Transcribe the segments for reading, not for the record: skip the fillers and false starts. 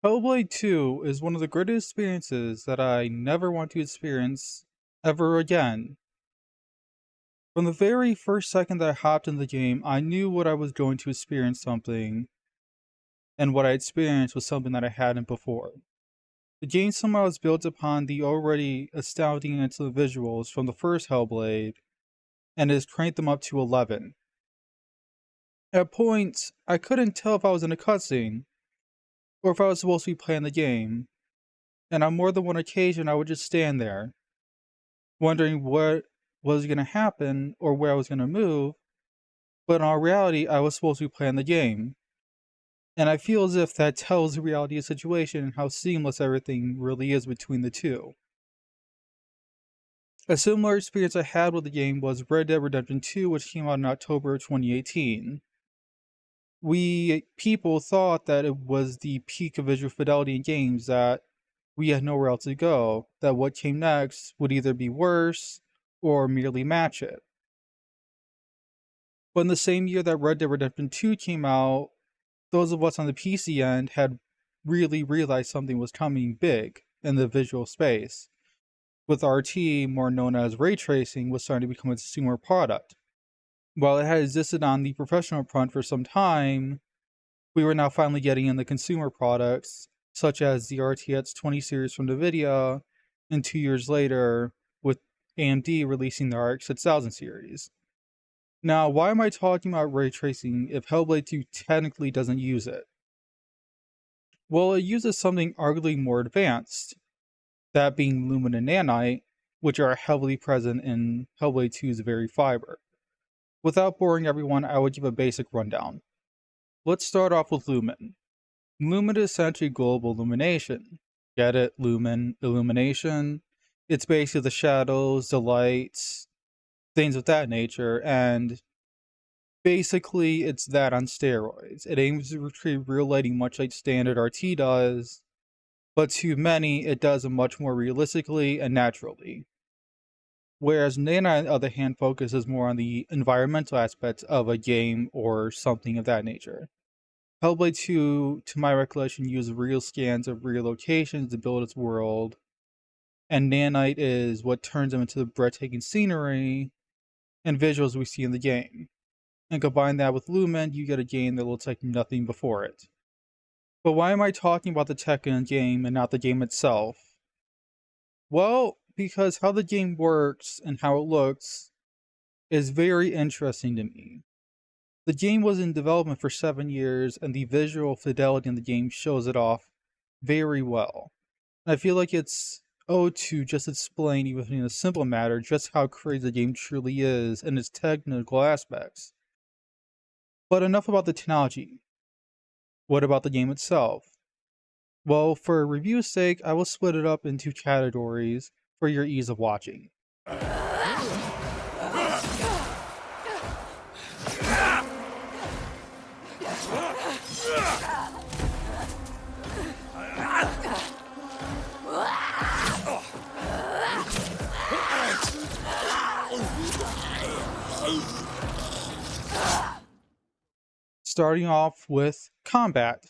Hellblade 2 is one of the greatest experiences that I never want to experience ever again. From the very first second that I hopped in the game, I knew what I was going to experience something, and what I experienced was something that I hadn't before. The game somehow is built upon the already astounding excellent visuals from the first Hellblade, and has cranked them up to 11. At points, I couldn't tell if I was in a cutscene, or if I was supposed to be playing the game, and on more than one occasion I would just stand there, wondering what was going to happen or where I was going to move, but in all reality I was supposed to be playing the game. And I feel as if that tells the reality of the situation and how seamless everything really is between the two. A similar experience I had with the game was Red Dead Redemption 2, which came out in October of 2018. We people thought that it was the peak of visual fidelity in games, that we had nowhere else to go, that what came next would either be worse or merely match it. But in the same year that Red Dead Redemption 2 came out, those of us on the PC end had really realized something was coming big in the visual space, with RT, more known as ray tracing, was starting to become a consumer product. While it had existed on the professional front for some time, we were now finally getting in the consumer products, such as the RTX 20 series from NVIDIA, and 2 years later, with AMD releasing the RX 6000 series. Now, why am I talking about ray tracing if Hellblade 2 technically doesn't use it? Well, it uses something arguably more advanced, that being Lumen and Nanite, which are heavily present in Hellblade 2's very fiber. Without boring everyone, I would give a basic rundown. Let's start off with Lumen. Lumen is essentially global illumination. Get it? Lumen, illumination. It's basically the shadows, the lights, things of that nature, and basically it's that on steroids. It aims to retrieve real lighting much like standard RT does, but to many it does it much more realistically and naturally. Whereas Nana, on the other hand, focuses more on the environmental aspects of a game or something of that nature. Hellblade 2, to my recollection, uses real scans of real locations to build its world, and Nanite is what turns them into the breathtaking scenery and visuals we see in the game. And combine that with Lumen, you get a game that looks like nothing before it. But why am I talking about the tech in the game and not the game itself? Well, because how the game works and how it looks is very interesting to me. The game was in development for 7 years, and the visual fidelity in the game shows it off very well. And I feel like it's owed to just explain, even in a simple matter, just how crazy the game truly is in its technical aspects. But enough about the technology. What about the game itself? Well, for review's sake, I will split it up into categories for your ease of watching. Starting off with combat.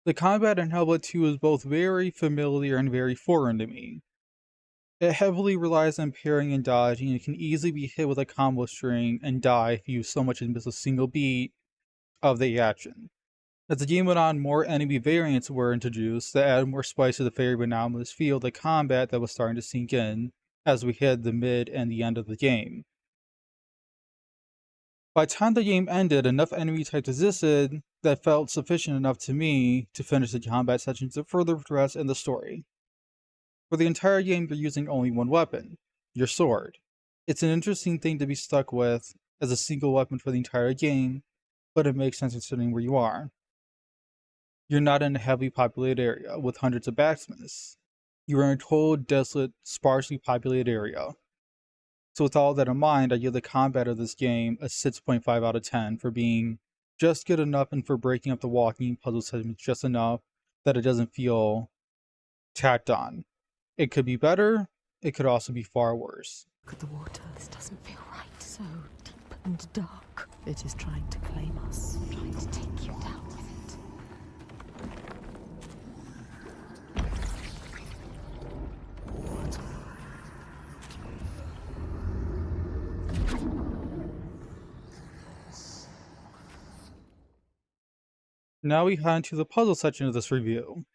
The combat in Hellblade 2 is both very familiar and very foreign to me. It heavily relies on parrying and dodging, and can easily be hit with a combo string and die if you so much as miss a single beat of the action. As the game went on, more enemy variants were introduced that added more spice to the very anomalous feel of the combat that was starting to sink in as we hit the mid and the end of the game. By the time the game ended, enough enemy types existed that felt sufficient enough to me to finish the combat sections to further progress in the story. For the entire game, you're using only one weapon, your sword. It's an interesting thing to be stuck with as a single weapon for the entire game, but it makes sense considering where you are. You're not in a heavily populated area with hundreds of backsmiths. You are in a cold, desolate, sparsely populated area. So with all that in mind, I give the combat of this game a 6.5 out of 10 for being just good enough and for breaking up the walking puzzle segments just enough that it doesn't feel tacked on. It could be better, it could also be far worse. Look at the water. This doesn't feel right. So deep and dark. It is trying to claim us, trying to take you down with it. Now we head into the puzzle section of this review.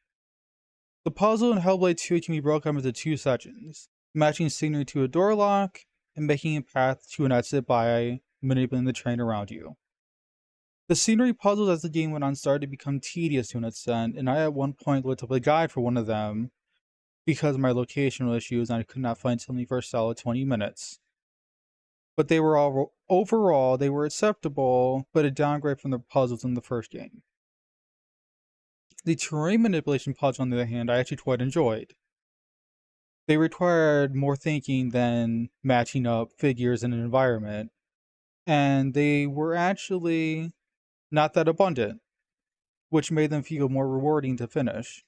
The puzzle in Hellblade 2 can be broken up into two sections, matching scenery to a door lock and making a path to an exit by manipulating the terrain around you. The scenery puzzles as the game went on started to become tedious to an extent, and I at one point looked up a guide for one of them because of my locational issues and I could not find something for a solid 20 minutes. But they were all, overall, they were acceptable, but a downgrade from the puzzles in the first game. The terrain manipulation puzzle, on the other hand, I actually quite enjoyed. They required more thinking than matching up figures in an environment, and they were actually not that abundant, which made them feel more rewarding to finish.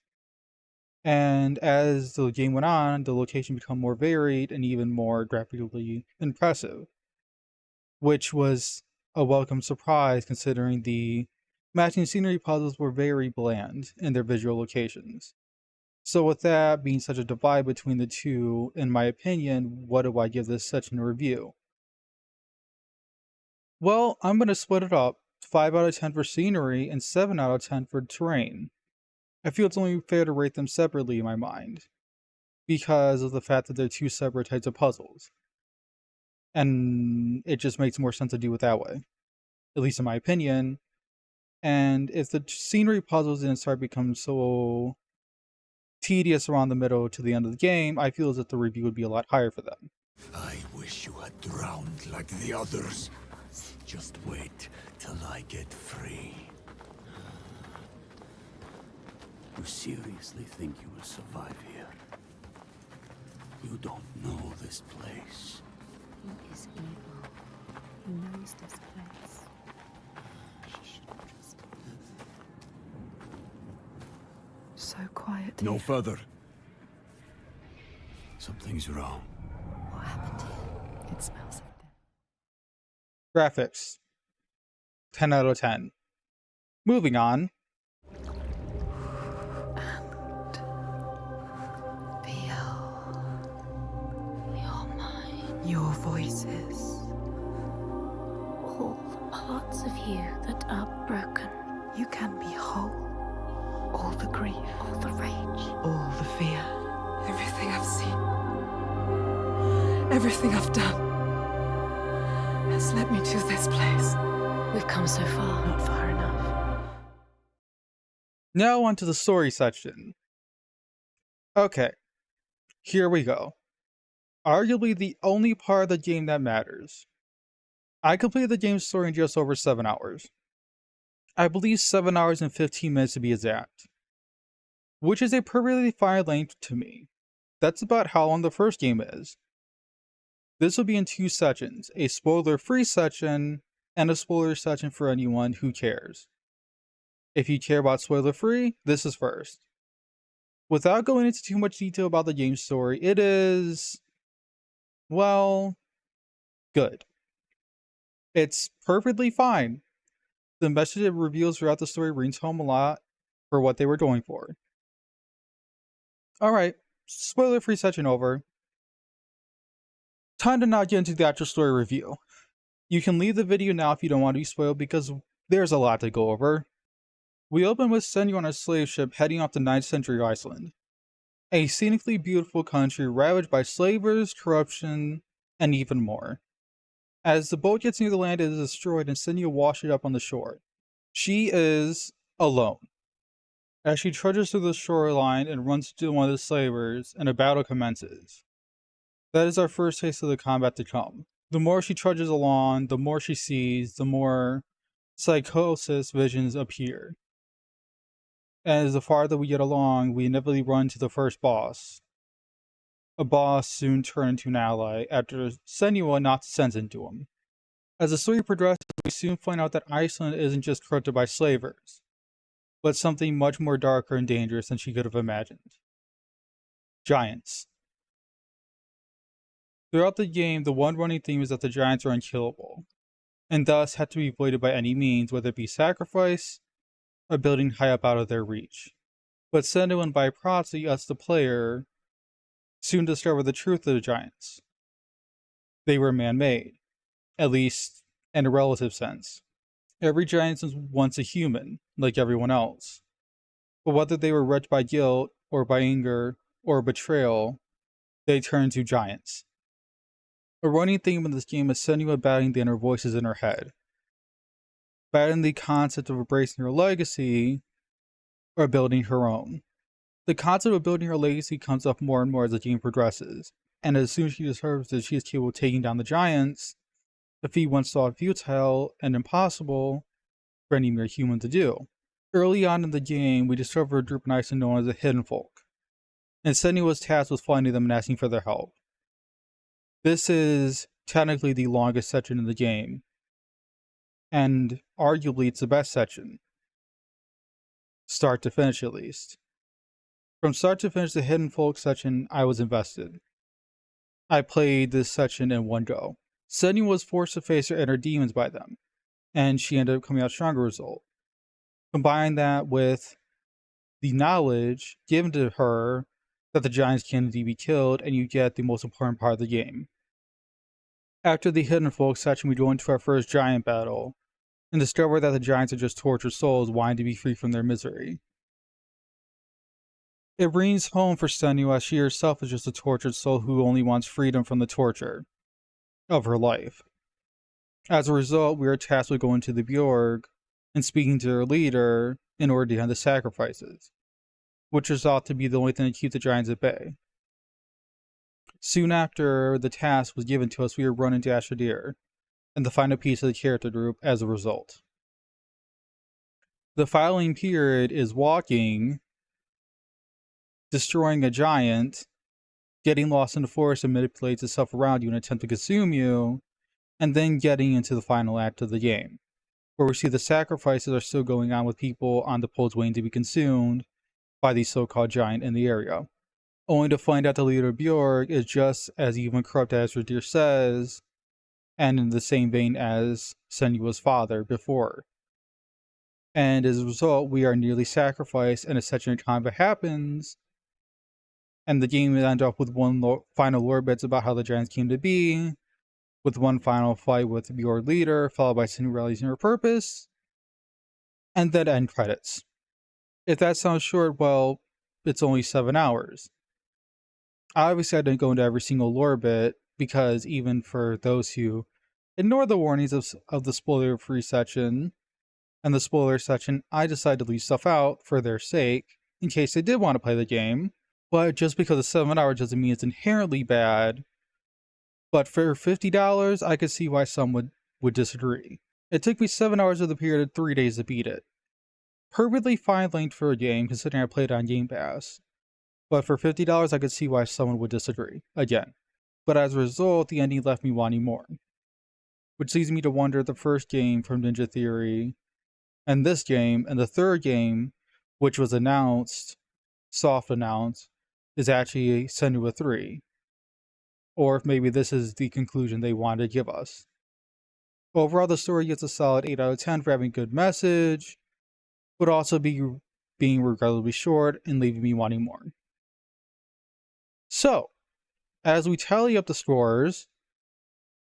And as the game went on, the location became more varied and even more graphically impressive, which was a welcome surprise considering the matching scenery puzzles were very bland in their visual locations. So with that being such a divide between the two, in my opinion, what do I give this section a review? Well, I'm going to split it up, 5 out of 10 for scenery and 7 out of 10 for terrain. I feel it's only fair to rate them separately in my mind, because of the fact that they're two separate types of puzzles. And it just makes more sense to do it that way, at least in my opinion. And if the scenery puzzles didn't start becoming so tedious around the middle to the end of the game, I feel as if the review would be a lot higher for them. I wish you had drowned like the others. Just wait till I get free. You seriously think you will survive here? You don't know this place. He is evil. He knows this place. She should have trusted him. So quiet here. No further. Something's wrong. What happened here? It smells of death. Graphics, 10 out of 10. Moving on. And feel your mind. Your voices. All the parts of you that are broken. You can be whole. All the grief. All the rage. All the fear. Everything I've seen. Everything I've done has led me to this place. We've come so far, not far enough. Now onto the story section. Okay, here we go. Arguably the only part of the game that matters. I completed the game's story in just over 7 hours. I believe 7 hours and 15 minutes to be exact. Which is a perfectly fine length to me. That's about how long the first game is. This will be in two sections, a spoiler-free section and a spoiler section for anyone who cares. If you care about spoiler-free, this is first. Without going into too much detail about the game's story, it is, well, good. It's perfectly fine. The message it reveals throughout the story rings home a lot for what they were going for. Alright, spoiler-free section over. Time to now get into the actual story review. You can leave the video now if you don't want to be spoiled because there's a lot to go over. We open with Senua on a slave ship heading off to 9th century Iceland. A scenically beautiful country ravaged by slavers, corruption, and even more. As the boat gets near the land, it is destroyed and Senua washes up on the shore. She is alone. As she trudges through the shoreline and runs into one of the slavers, and a battle commences. That is our first taste of the combat to come. The more she trudges along, the more she sees, the more psychosis visions appear. As the farther we get along, we inevitably run to the first boss. A boss soon turned into an ally after Senua knocked sense into him. As the story progresses, we soon find out that Iceland isn't just corrupted by slavers, but something much more darker and dangerous than she could have imagined. Giants. Throughout the game, the one running theme is that the giants are unkillable, and thus have to be avoided by any means, whether it be sacrifice or building high up out of their reach. But Senua, and by proxy us the player, soon discover the truth of the giants. They were man-made, at least in a relative sense. Every giant was once a human, like everyone else. But whether they were wrecked by guilt, or by anger, or betrayal, they turned to giants. A running theme in this game is Senua battling the inner voices in her head, battling the concept of embracing her legacy, or building her own. The concept of building her legacy comes up more and more as the game progresses, and as soon as she discovers that she is capable of taking down the giants, a feat once thought futile and impossible for any mere human to do. Early on in the game, we discover a group of knights known as the Hidden Folk, and Senua was tasked with finding them and asking for their help. This is technically the longest section in the game, and arguably it's the best section. Start to finish, at least. From start to finish, the Hidden Folk section, I was invested. I played this section in one go. Senua was forced to face her inner demons by them, and she ended up coming out stronger result. Combine that with the knowledge given to her that the giants can indeed be killed, and you get the most important part of the game. After the Hidden Folk section, we go into our first giant battle, and discover that the giants are just tortured souls wanting to be free from their misery. It rings home for Senua as she herself is just a tortured soul who only wants freedom from the torture of her life. As a result, we are tasked with going to the Bjorg and speaking to their leader in order to end the sacrifices, which is thought to be the only thing to keep the giants at bay. Soon after the task was given to us, we were run into Ashadir, and the final piece of the character group as a result. The filing period is walking, destroying a giant, getting lost in the forest and manipulates the stuff around you in an attempt to consume you, and then getting into the final act of the game, where we see the sacrifices are still going on with people on the poles waiting to be consumed by the so-called giant in the area. Only to find out the leader of Bjorg is just as evil and corrupt as Radir says, and in the same vein as Senua's father before. And as a result, we are nearly sacrificed, and a section of combat happens, and the game will end up with one final lore bits about how the giants came to be, with one final fight with the Bjorg leader, followed by Senua realizing her purpose, and then end credits. If that sounds short, well, it's only 7 hours. Obviously, I didn't go into every single lore bit, because even for those who ignore the warnings of the spoiler-free section and the spoiler section, I decided to leave stuff out for their sake, in case they did want to play the game. But just because it's 7 hours doesn't mean it's inherently bad. But for $50, I could see why some would disagree. It took me 7 hours of the period and 3 days to beat it. Perfectly fine length for a game, considering I played it on Game Pass. But for $50, I could see why someone would disagree, again. But as a result, the ending left me wanting more. Which leads me to wonder if the first game from Ninja Theory, and this game, and the third game, which was announced, soft announced, is actually Senua 3. Or if maybe this is the conclusion they wanted to give us. Overall, the story gets a solid 8 out of 10 for having a good message, but also being regrettably short and leaving me wanting more. So, as we tally up the scores,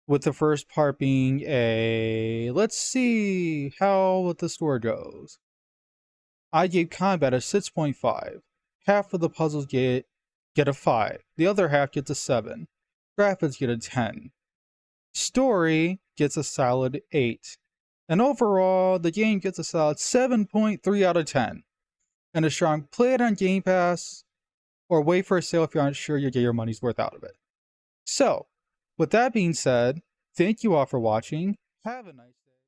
with the first part being let's see how the score goes. I gave combat a 6.5. Half of the puzzles get a 5. The other half gets a 7. Graphics get a 10. Story gets a solid 8. And overall, the game gets a solid 7.3 out of 10. And a strong play it on Game Pass, or wait for a sale if you aren't sure you'll get your money's worth out of it. So, with that being said, thank you all for watching. Have a nice